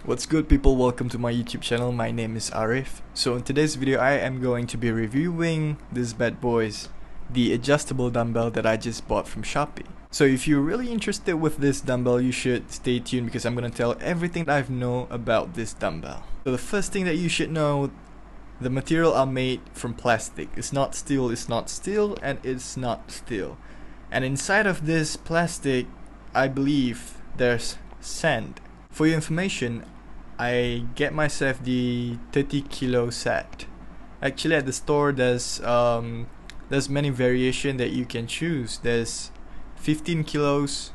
What's good people, welcome to my YouTube channel. My name is Arif. So in today's video I am going to be reviewing this bad boys, the adjustable dumbbell that I just bought from Shopee. So if you're really interested with this dumbbell, you should stay tuned because I'm going to tell everything that I know about this dumbbell. So the first thing that you should know, the material are made from plastic. It's not steel, and it's not steel. And inside of this plastic, I believe there's sand. For your information, I get myself the 30 kilo set. Actually at the store there's many variation that you can choose. There's 15 kilos,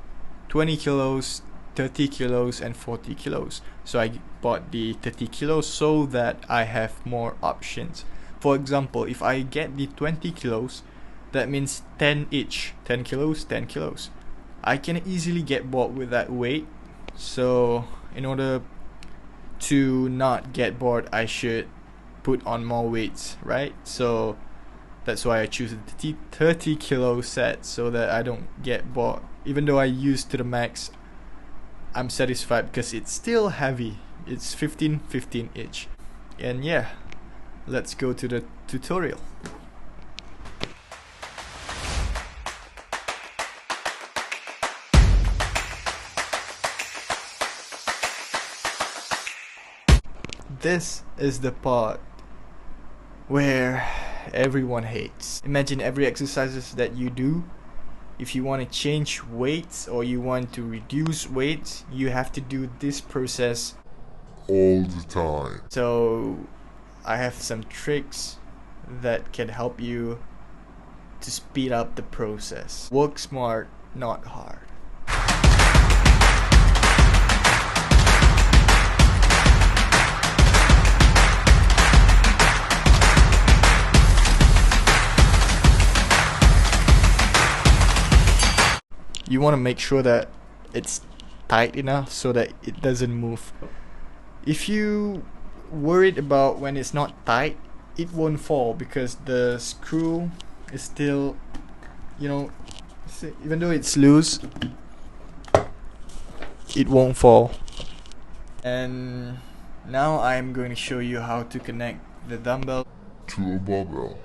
20 kilos, 30 kilos and 40 kilos. So I bought the 30 kilos so that I have more options. For example, if I get the 20 kilos, that means 10 each, 10 kilos, 10 kilos. I can easily get bored with that weight. So in order to not get bored, I should put on more weights, right? So that's why I choose the 30 kilo set so that I don't get bored. Even though I use to the max, I'm satisfied because it's still heavy. It's 15 each. And yeah, let's go to the tutorial. This is the part where everyone hates. Imagine every exercises that you do. If you want to change weights or you want to reduce weights, you have to do this process all the time. So I have some tricks that can help you to speed up the process. Work smart, not hard. You want to make sure that it's tight enough so that it doesn't move. If you worried about when it's not tight, it won't fall because the screw is still, even though it's loose, it won't fall. And now I'm going to show you how to connect the dumbbell to a barbell.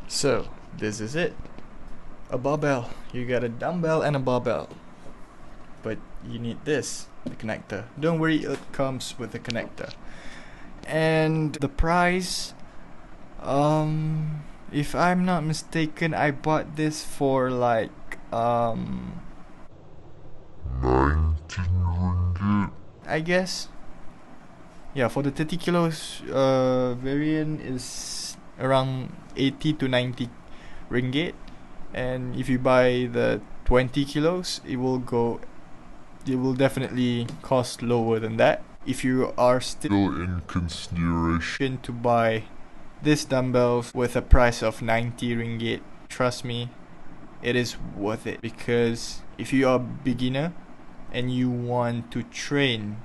So this is it, a barbell. You got a dumbbell and a barbell, but you need this, the connector. Don't worry, it comes with the connector. And the price, if I'm not mistaken, I bought this for like 19 ringgit. I guess. Yeah, for the 30 kilos variant is around 80 to 90 ringgit, and if you buy the 20 kilos, it will definitely cost lower than that. If you are still in consideration to buy this dumbbell with a price of 90 ringgit, trust me, it is worth it. Because if you are a beginner and you want to train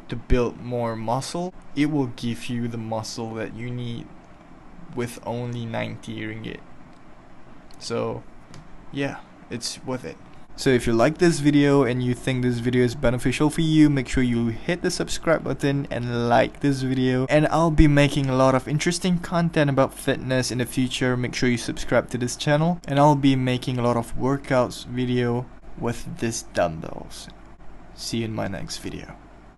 to build more muscle, it will give you the muscle that you need with only 90 ringgit. So yeah, it's worth it. So if you like this video and you think this video is beneficial for you, make sure you hit the subscribe button and like this video. And I'll be making a lot of interesting content about fitness in the future. Make sure you subscribe to this channel, and I'll be making a lot of workouts video with these dumbbells. See you in my next video.